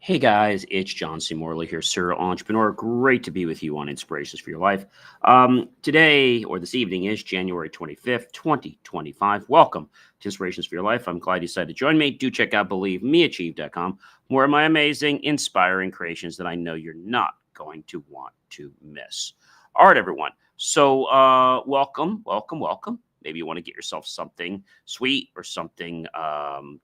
Hey guys, it's John C. Morley here, serial entrepreneur. Great to be with you on Inspirations for Your Life. Today or this evening is January 25th, 2025. Welcome to Inspirations for Your Life. I'm glad you decided to join me. Do check out BelieveMeAchieve.com. More of my amazing, inspiring creations that I know you're not going to want to miss. All right, everyone. So, welcome. Maybe you want to get yourself something sweet or something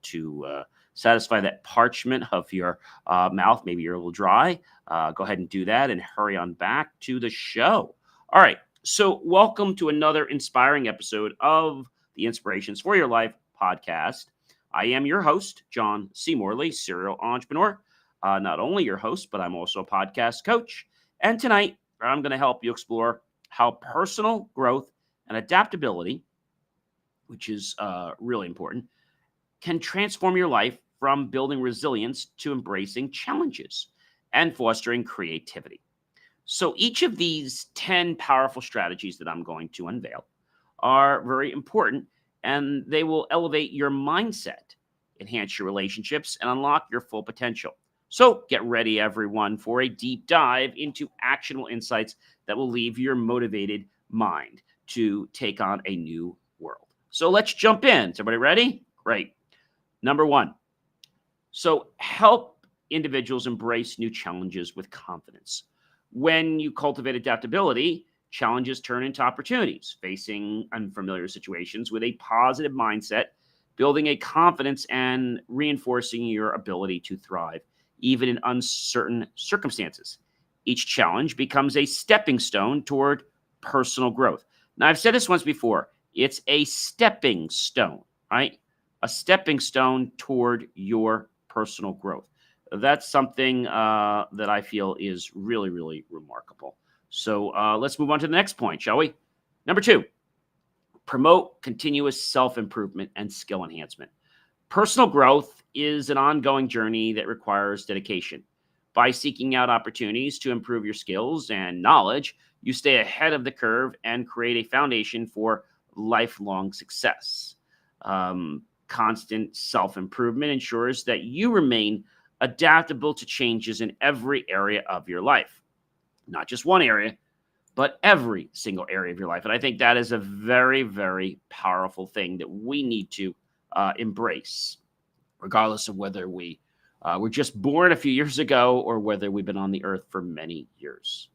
to satisfy that parchment of your mouth. Maybe you're a little dry. Go ahead and do that and hurry on back to the show. All right. So, welcome to another inspiring episode of the Inspirations for Your Life podcast. I am your host, John C. Morley, serial entrepreneur. Not only your host, but I'm also a podcast coach. And tonight, I'm going to help you explore how personal growth and adaptability, which is really important, can transform your life from building resilience to embracing challenges and fostering creativity. So each of these 10 powerful strategies that I'm going to unveil are very important, and they will elevate your mindset, enhance your relationships, and unlock your full potential. So get ready, everyone, for a deep dive into actionable insights that will leave your motivated mind to take on a new world. So let's jump in. Is everybody ready? Great. Number one, so help individuals embrace new challenges with confidence. When you cultivate adaptability, challenges turn into opportunities. Facing unfamiliar situations with a positive mindset, building a confidence and reinforcing your ability to thrive, even in uncertain circumstances. Each challenge becomes a stepping stone toward personal growth. Now, I've said this once before. It's a stepping stone, right? A stepping stone toward your personal growth. That's something that I feel is really, really remarkable. So let's move on to the next point, shall we? Number two, promote continuous self-improvement and skill enhancement. Personal growth is an ongoing journey that requires dedication. By seeking out opportunities to improve your skills and knowledge, you stay ahead of the curve and create a foundation for lifelong success. Constant self-improvement ensures that you remain adaptable to changes in every area of your life. Not just one area, but every single area of your life. And I think that is a very, very powerful thing that we need to embrace, regardless of whether we were just born a few years ago or whether we've been on the earth for many years.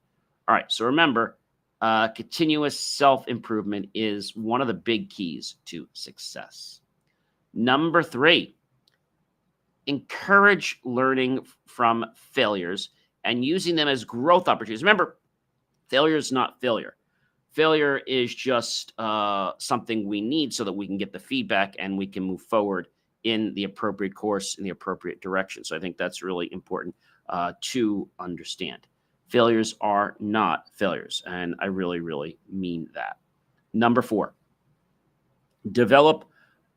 All right, so remember, continuous self-improvement is one of the big keys to success. Number three, encourage learning from failures and using them as growth opportunities. Remember, failure is not failure. Failure is just something we need so that we can get the feedback and we can move forward in the appropriate course, in the appropriate direction. So I think that's really important to understand. Failures are not failures, and I really, really mean that. Number four, develop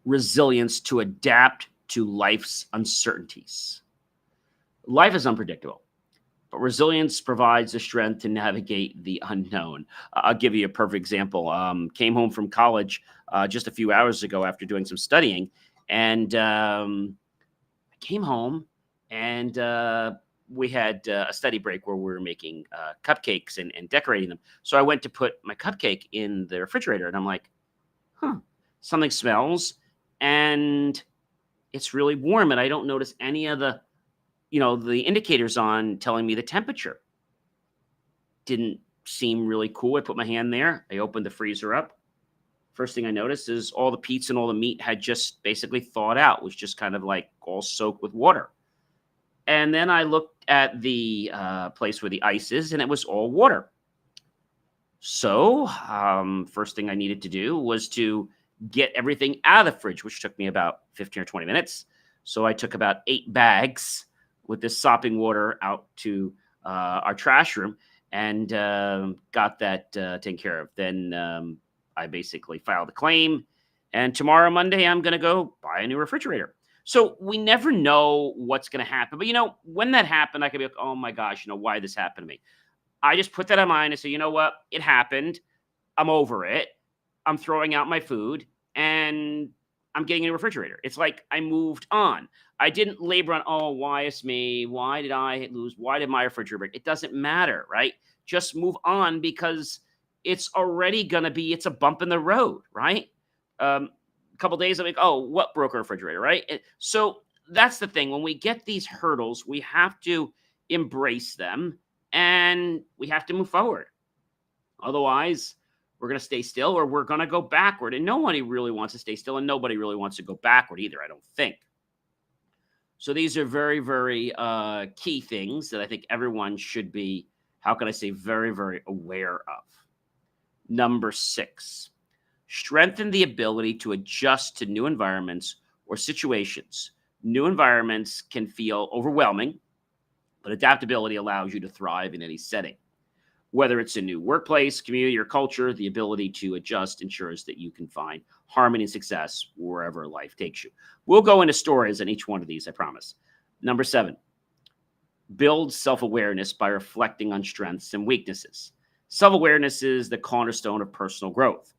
resilience to adapt to life's uncertainties. Life is unpredictable, but resilience provides the strength to navigate the unknown. I'll give you a perfect example. Came home from college just a few hours ago after doing some studying, and I came home and we had a study break where we were making cupcakes and decorating them. So I went to put my cupcake in the refrigerator, and I'm like, something smells, and it's really warm, and I don't notice any of the indicators on telling me the temperature. Didn't seem really cool. I put my hand there. I opened the freezer up. First thing I noticed is all the pizza and all the meat had just basically thawed out. It was just kind of like all soaked with water. And then I looked at the place where the ice is, and it was all water. So first thing I needed to do was to get everything out of the fridge, which took me about 15 or 20 minutes. So I took about 8 bags with this sopping water out to our trash room and got that taken care of. Then I basically filed a claim. And tomorrow, Monday, I'm going to go buy a new refrigerator. So we never know what's going to happen. But, when that happened, I could be like, oh, my gosh, why this happened to me? I just put that in mind and say, you know what? It happened. I'm over it. I'm throwing out my food, and I'm getting a new refrigerator. It's like I moved on. I didn't labor on, oh, why is me? Why did I lose? Why did my refrigerator break? It doesn't matter, right? Just move on because it's already going to be, it's a bump in the road, right? A couple days, I'm like, oh, what broke our refrigerator, right? So that's the thing. When we get these hurdles, we have to embrace them and we have to move forward. Otherwise, we're going to stay still or we're going to go backward. And nobody really wants to stay still and nobody really wants to go backward either, I don't think. So these are very, very key things that I think everyone should be, how can I say, very, very aware of. Number 6, strengthen the ability to adjust to new environments or situations. New environments can feel overwhelming, but adaptability allows you to thrive in any setting. Whether it's a new workplace, community, or culture, the ability to adjust ensures that you can find harmony and success wherever life takes you. We'll go into stories on each one of these, I promise. Number 7, build self-awareness by reflecting on strengths and weaknesses. Self-awareness is the cornerstone of personal growth.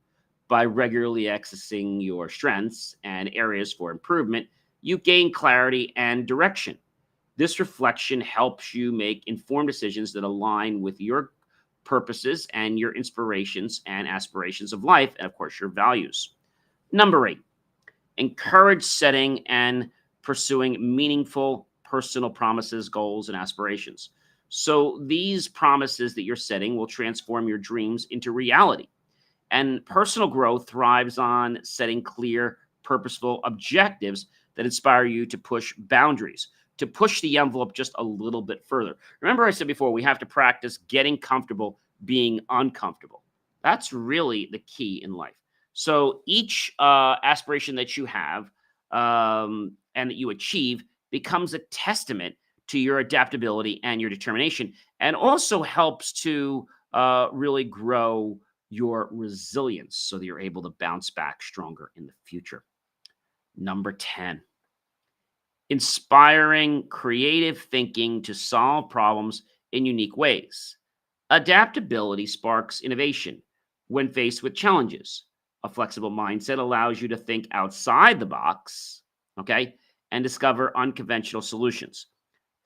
By regularly accessing your strengths and areas for improvement, you gain clarity and direction. This reflection helps you make informed decisions that align with your purposes and your inspirations and aspirations of life, and of course, your values. Number 8, encourage setting and pursuing meaningful personal promises, goals, and aspirations. So these promises that you're setting will transform your dreams into reality. And personal growth thrives on setting clear, purposeful objectives that inspire you to push boundaries, to push the envelope just a little bit further. Remember, I said before, we have to practice getting comfortable being uncomfortable. That's really the key in life. So each aspiration that you have and that you achieve becomes a testament to your adaptability and your determination, and also helps to really grow your resilience so that you're able to bounce back stronger in the future. Number 10, inspiring creative thinking to solve problems in unique ways. Adaptability sparks innovation when faced with challenges. A flexible mindset allows you to think outside the box, okay, and discover unconventional solutions.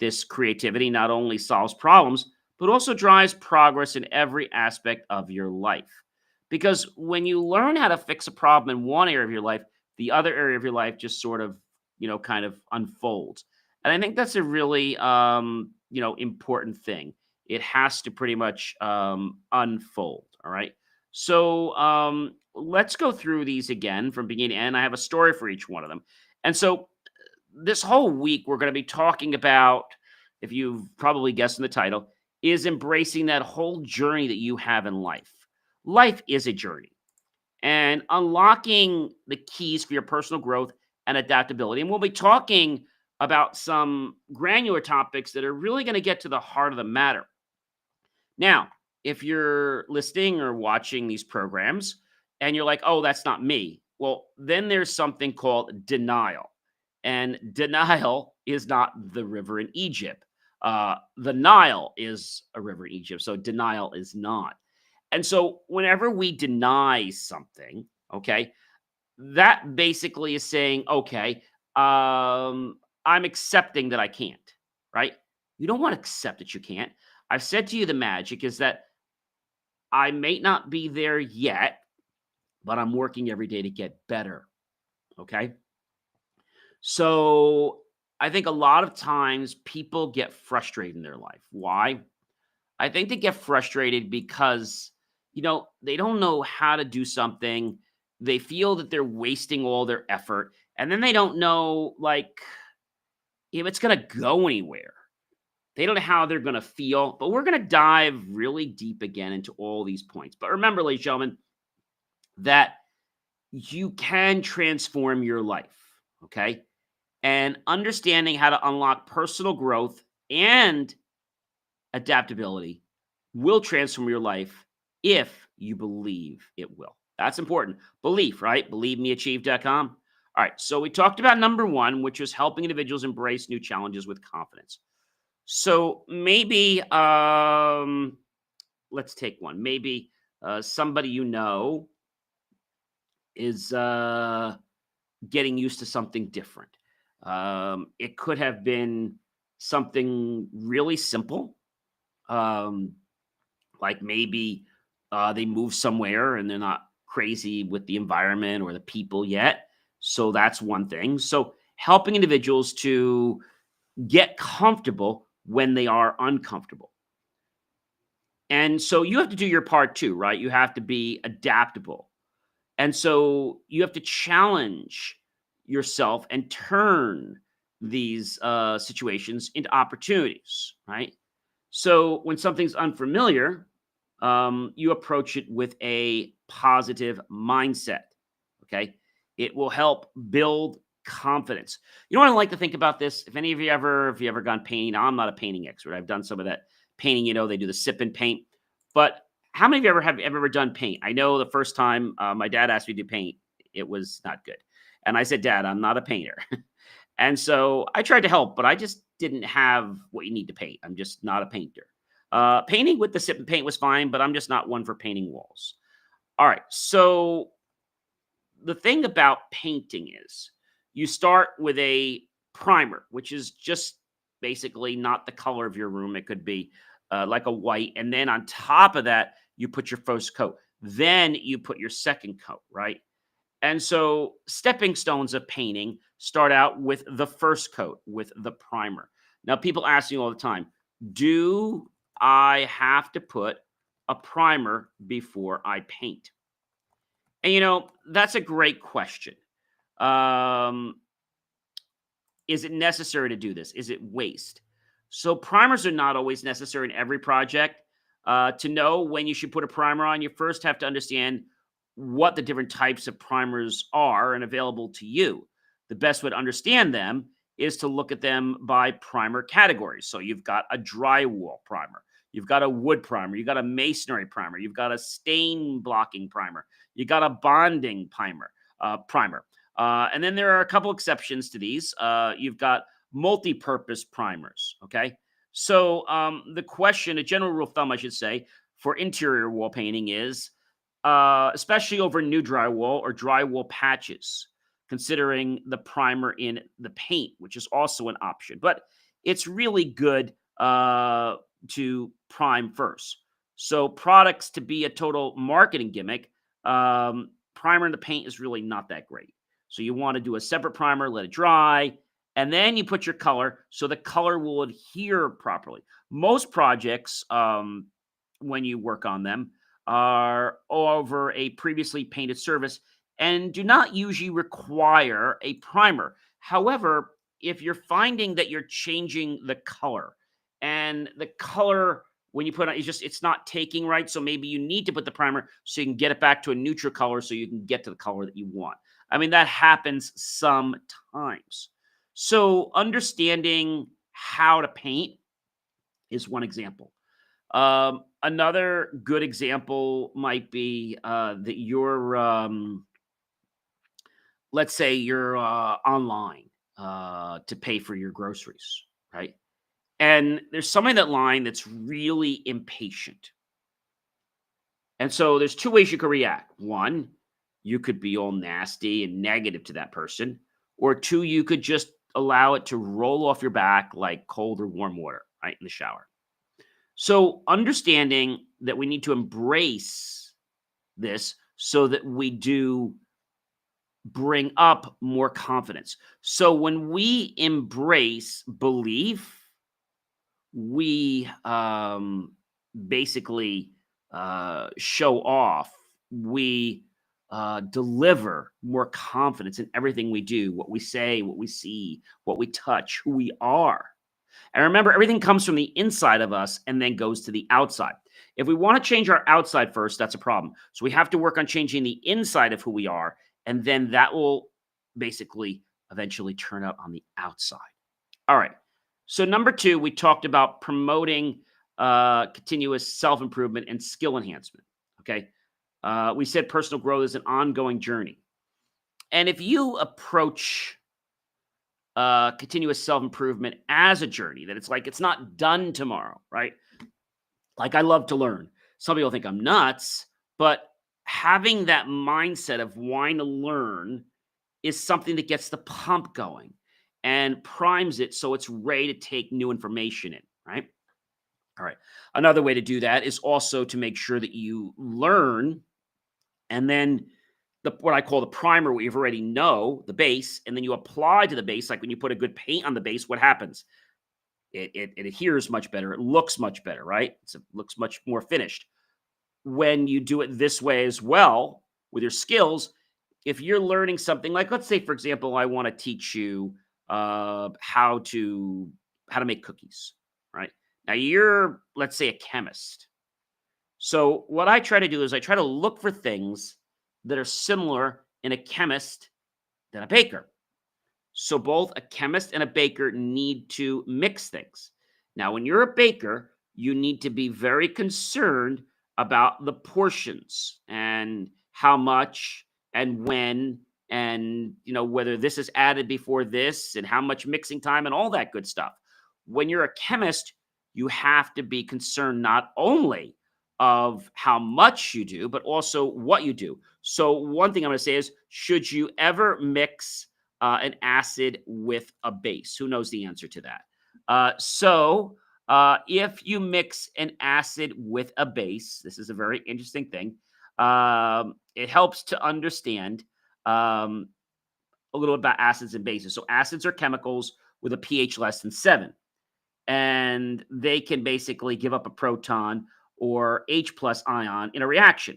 This creativity not only solves problems, but also drives progress in every aspect of your life. Because when you learn how to fix a problem in one area of your life, the other area of your life just sort of, kind of unfolds. And I think that's a really, important thing. It has to pretty much unfold. All right. So let's go through these again from beginning to end. I have a story for each one of them. And so this whole week, we're going to be talking about, if you've probably guessed in the title, is embracing that whole journey that you have in life. Life is a journey, and unlocking the keys for your personal growth and adaptability. And we'll be talking about some granular topics that are really going to get to the heart of the matter. Now, if you're listening or watching these programs and you're like, oh, that's not me, well, then there's something called denial. And denial is not the river in Egypt. The Nile is a river in Egypt, so denial is not. And so whenever we deny something, okay, that basically is saying, okay, I'm accepting that I can't, right? You don't want to accept that you can't. I've said to you the magic is that I may not be there yet, but I'm working every day to get better, okay? So I think a lot of times people get frustrated in their life. Why? I think they get frustrated because, they don't know how to do something. They feel that they're wasting all their effort. And then they don't know, like, if it's going to go anywhere. They don't know how they're going to feel. But we're going to dive really deep again into all these points. But remember, ladies and gentlemen, that you can transform your life. Okay. And understanding how to unlock personal growth and adaptability will transform your life if you believe it will. That's important. Belief, right? BelieveMeAchieve.com. All right. So we talked about number 1, which was helping individuals embrace new challenges with confidence. So maybe let's take one. Maybe somebody is getting used to something different. It could have been something really simple, um, like maybe they move somewhere and they're not crazy with the environment or the people yet. So that's one thing. So helping individuals to get comfortable when they are uncomfortable. And so you have to do your part too, right? You have to be adaptable. And so you have to challenge yourself and turn these situations into opportunities, right? So when something's unfamiliar, you approach it with a positive mindset. Okay. It will help build confidence. You know what I like to think about this? If any of you ever, if you ever gone painting, now I'm not a painting expert. I've done some of that painting, they do the sip and paint. But how many of you have ever done paint? I know the first time my dad asked me to paint, it was not good. And I said, Dad, I'm not a painter. And so I tried to help, but I just didn't have what you need to paint. I'm just not a painter. Painting with the sip and paint was fine, but I'm just not one for painting walls. All right. So the thing about painting is you start with a primer, which is just basically not the color of your room. It could be like a white. And then on top of that, you put your first coat. Then you put your second coat, right? And so stepping stones of painting start out with the first coat, with the primer. Now, people ask me all the time, do I have to put a primer before I paint? And that's a great question. Um, is it necessary to do this? Is it waste? So primers are not always necessary in every project. To know when you should put a primer on, you first have to understand what the different types of primers are and available to you. The best way to understand them is to look at them by primer categories. So you've got a drywall primer, you've got a wood primer, you've got a masonry primer, you've got a stain blocking primer, you got a bonding primer. And then there are a couple exceptions to these. You've got multi-purpose primers. Okay, so the question, a general rule of thumb, I should say, for interior wall painting is, especially over new drywall or drywall patches, considering the primer in the paint, which is also an option. But it's really good to prime first. So products to be a total marketing gimmick, primer in the paint is really not that great. So you want to do a separate primer, let it dry, and then you put your color so the color will adhere properly. Most projects, when you work on them, are over a previously painted surface and do not usually require a primer. However, if you're finding that you're changing the color and the color when you put it, it's not taking right. So maybe you need to put the primer so you can get it back to a neutral color so you can get to the color that you want. I mean, that happens sometimes. So understanding how to paint is one example. Another good example might be that let's say you're online to pay for your groceries, right? And there's somebody in that line that's really impatient. And so there's two ways you could react. One, you could be all nasty and negative to that person. Or two, you could just allow it to roll off your back like cold or warm water, right, in the shower. So understanding that we need to embrace this so that we do bring up more confidence. So when we embrace belief, we basically show off, we deliver more confidence in everything we do, what we say, what we see, what we touch, who we are. And remember, everything comes from the inside of us and then goes to the outside. If we want to change our outside first, that's a problem. So we have to work on changing the inside of who we are, and then that will basically eventually turn out on the outside. All right. So number two, we talked about promoting continuous self-improvement and skill enhancement. Okay. We said personal growth is an ongoing journey. And if you approach continuous self-improvement as a journey, that it's like it's not done tomorrow, right? Like, I love to learn. Some people think I'm nuts, but having that mindset of wanting to learn is something that gets the pump going and primes it so it's ready to take new information in, right? All right. Another way to do that is also to make sure that you learn and then what I call the primer, what you already know, the base, and then you apply to the base. Like when you put a good paint on the base, what happens? It adheres much better. It looks much better, right? It looks much more finished. When you do it this way as well with your skills, if you're learning something like, let's say, for example, I want to teach you how to make cookies, right? Now you're, let's say, a chemist. So what I try to do is I try to look for things that are similar in a chemist than a baker. So both a chemist and a baker need to mix things. Now, when you're a baker, you need to be very concerned about the portions and how much and when and whether this is added before this and how much mixing time and all that good stuff. When you're a chemist, you have to be concerned not only of how much you do, but also what you do. So one thing I'm going to say is, should you ever mix an acid with a base? Who knows the answer to that? If you mix an acid with a base, this is a very interesting thing. It helps to understand a little about acids and bases. So acids are chemicals with a pH less than 7, and they can basically give up a proton or H plus ion in a reaction.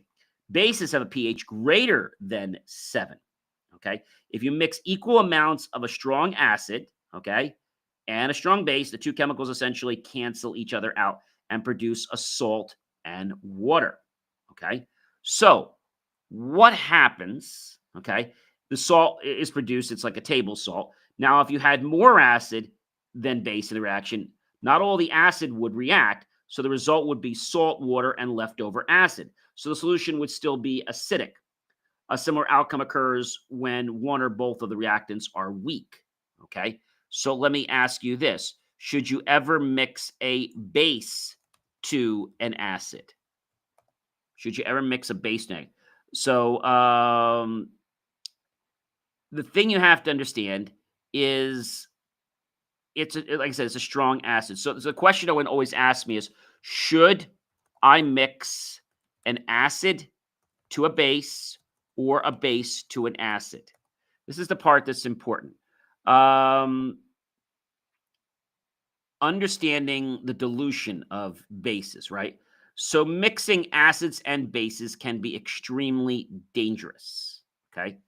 Bases have a pH greater than 7. Okay. If you mix equal amounts of a strong acid, okay, and a strong base, the two chemicals essentially cancel each other out and produce a salt and water. Okay. So what happens? Okay. The salt is produced, it's like a table salt. Now, if you had more acid than base in the reaction, not all the acid would react. So the result would be salt, water, and leftover acid. So the solution would still be acidic. A similar outcome occurs when one or both of the reactants are weak. Okay. So let me ask you this. Should you ever mix a base to an acid? Should you ever mix a base to? So the thing you have to understand is like I said, it's a strong acid. So the question I would always ask me is, should I mix an acid to a base or a base to an acid? This is the part that's important. Understanding the dilution of bases, right? So mixing acids and bases can be extremely dangerous. Okay.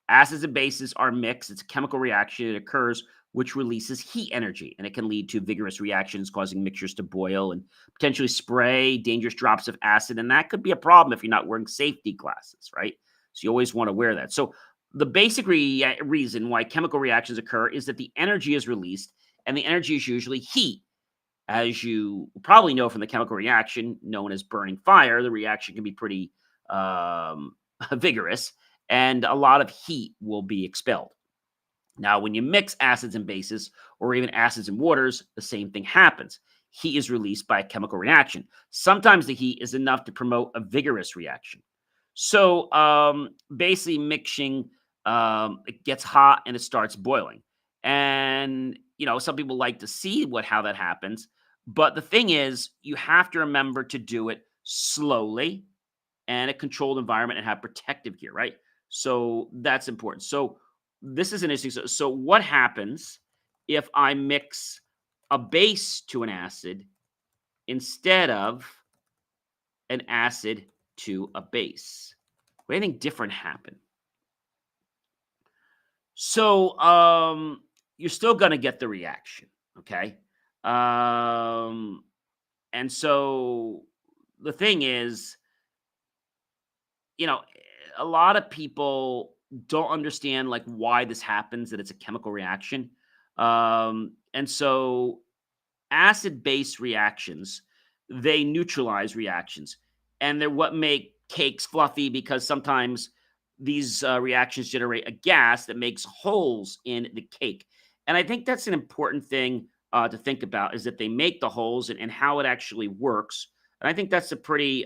Acids and bases are mixed. It's a chemical reaction. It occurs, which releases heat energy, and it can lead to vigorous reactions, causing mixtures to boil and potentially spray dangerous drops of acid. And that could be a problem if you're not wearing safety glasses, right? So you always want to wear that. So the basic reason why chemical reactions occur is that the energy is released, and the energy is usually heat. As you probably know from the chemical reaction known as burning fire, the reaction can be pretty vigorous, and a lot of heat will be expelled. Now, when you mix acids and bases, or even acids and waters, the same thing happens. Heat is released by a chemical reaction. Sometimes the heat is enough to promote a vigorous reaction. So basically mixing, it gets hot and it starts boiling. And, some people like to see how that happens. But the thing is, you have to remember to do it slowly and a controlled environment and have protective gear, right? So that's important. So this is an issue. So what happens if I mix a base to an acid instead of an acid to a base? Would anything different happen? So you're still going to get the reaction, okay? And so the thing is, you know, a lot of people don't understand like why this happens, that it's a chemical reaction. And so acid base reactions, they neutralize reactions, and they're what make cakes fluffy, because sometimes these reactions generate a gas that makes holes in the cake. And I think that's an important thing to think about, is that they make the holes, and how it actually works. And I think that's a pretty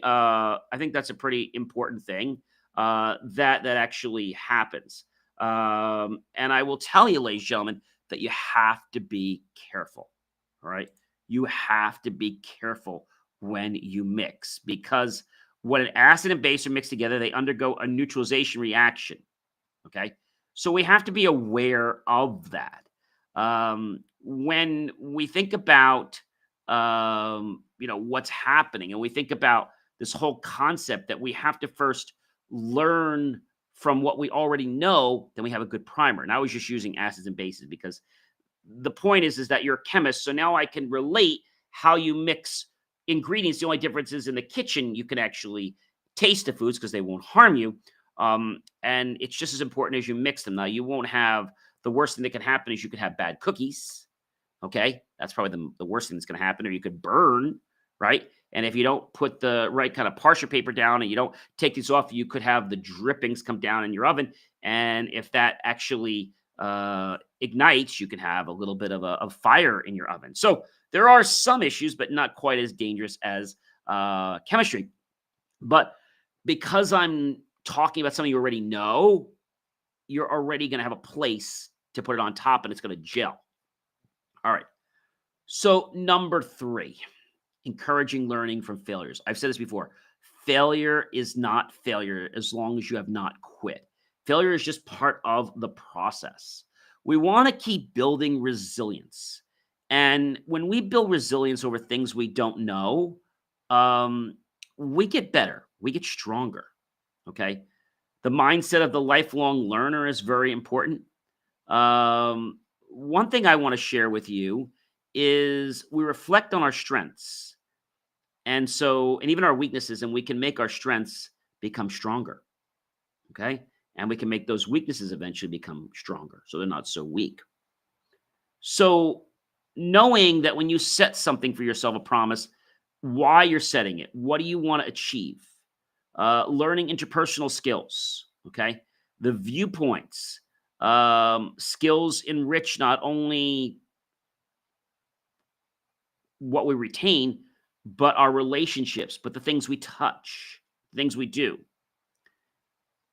important thing that actually happens. And I will tell you, ladies and gentlemen, that you have to be careful. All right. You have to be careful when you mix because when an acid and base are mixed together, they undergo a neutralization reaction. Okay. So we have to be aware of that. When we think about, what's happening and we think about this whole concept that we have to first learn from what we already know, then we have a good primer. And I was just using acids and bases because the point is that you're a chemist. So now I can relate how you mix ingredients. The only difference is in the kitchen, you can actually taste the foods because they won't harm you. And it's just as important as you mix them. Now, you won't have the worst thing that can happen is you could have bad cookies. Okay. That's probably the worst thing that's going to happen, or you could burn, right? And if you don't put the right kind of parchment paper down and you don't take these off, you could have the drippings come down in your oven. And if that actually ignites, you can have a little bit of a fire in your oven. So there are some issues, but not quite as dangerous as chemistry. But because I'm talking about something you already know, you're already going to have a place to put it on top and it's going to gel. All right. So number 3, encouraging learning from failures. I've said this before. Failure is not failure as long as you have not quit. Failure is just part of the process. We want to keep building resilience. And when we build resilience over things we don't know, we get better, we get stronger. Okay. The mindset of the lifelong learner is very important. One thing I want to share with you is we reflect on our strengths. And even our weaknesses, and we can make our strengths become stronger. Okay. And we can make those weaknesses eventually become stronger so they're not so weak. So, knowing that when you set something for yourself, a promise, why you're setting it, what do you want to achieve? Learning interpersonal skills, okay? The viewpoints, skills enrich not only what we retain, but our relationships, but the things we touch, things we do.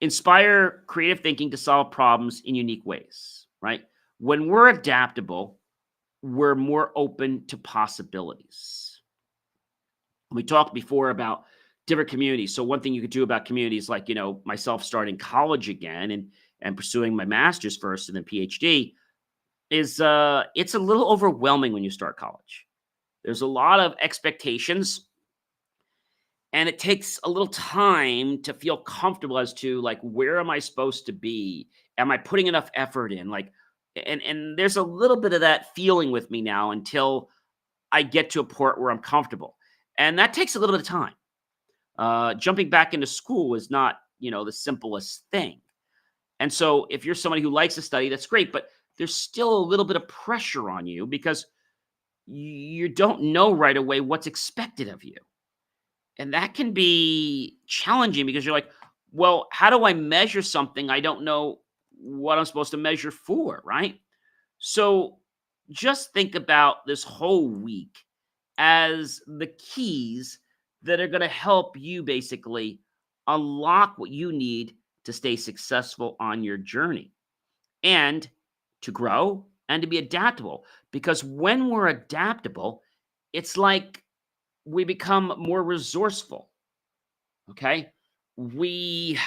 Inspire creative thinking to solve problems in unique ways, right? When we're adaptable, we're more open to possibilities. We talked before about different communities. So one thing you could do about communities like, myself starting college again and pursuing my master's first and then PhD is it's a little overwhelming when you start college. There's a lot of expectations and it takes a little time to feel comfortable as to like, where am I supposed to be? Am I putting enough effort in? Like, and there's a little bit of that feeling with me now until I get to a point where I'm comfortable. And that takes a little bit of time. Jumping back into school is not, the simplest thing. And so if you're somebody who likes to study, that's great, but there's still a little bit of pressure on you because you don't know right away what's expected of you. And that can be challenging because you're like, well, how do I measure something I don't know what I'm supposed to measure for, right? So just think about this whole week as the keys that are going to help you basically unlock what you need to stay successful on your journey and to grow and to be adaptable. Because when we're adaptable, it's like we become more resourceful. Okay. We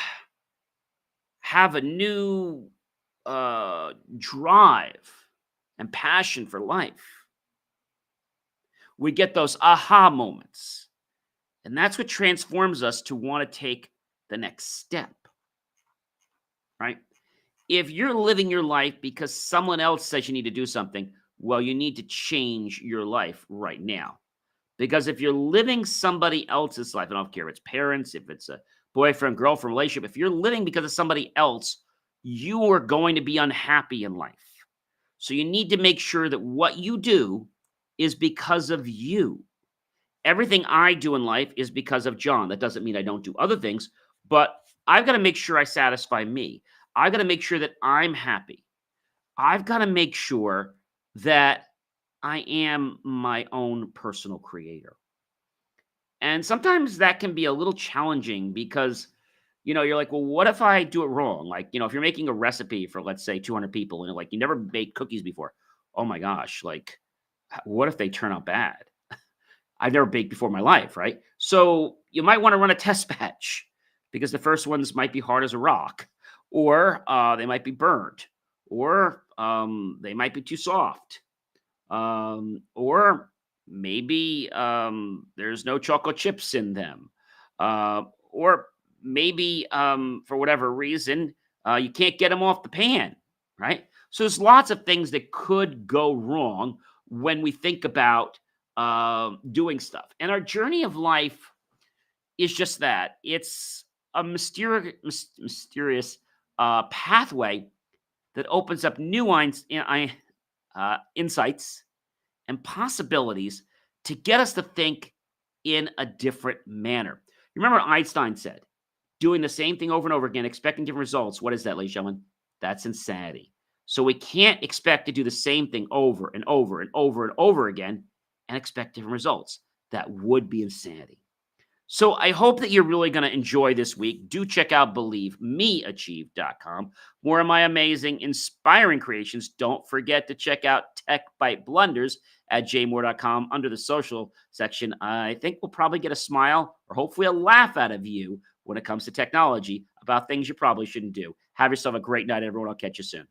have a new drive and passion for life. We get those aha moments. And that's what transforms us to want to take the next step, right? If you're living your life because someone else says you need to do something, well, you need to change your life right now. Because if you're living somebody else's life, I don't care if it's parents, if it's a boyfriend, girlfriend relationship, if you're living because of somebody else, you are going to be unhappy in life. So you need to make sure that what you do is because of you. Everything I do in life is because of John. That doesn't mean I don't do other things, but I've got to make sure I satisfy me. I've got to make sure that I'm happy. I've got to make sure that I am my own personal creator. And sometimes that can be a little challenging because You're like, well, what if I do it wrong? Like, if you're making a recipe for, let's say, 200 people and like you never baked cookies before. Oh my gosh, like, what if they turn out bad? I've never baked before in my life, right? So you might want to run a test batch because the first ones might be hard as a rock, or they might be burnt, or they might be too soft, or maybe there's no chocolate chips in them, or maybe for whatever reason you can't get them off the pan, right? So there's lots of things that could go wrong when we think about doing stuff, and our journey of life is just that. It's a mysterious pathway that opens up new insights and possibilities to get us to think in a different manner. Remember, Einstein said, doing the same thing over and over again, expecting different results. What is that, ladies and gentlemen? That's insanity. So we can't expect to do the same thing over and over and over and over again and expect different results. That would be insanity. So I hope that you're really going to enjoy this week. Do check out BelieveMeAchieve.com. More of my amazing, inspiring creations. Don't forget to check out Tech Bite Blunders at jmore.com under the social section. I think we'll probably get a smile or hopefully a laugh out of you when it comes to technology about things you probably shouldn't do. Have yourself a great night, everyone. I'll catch you soon.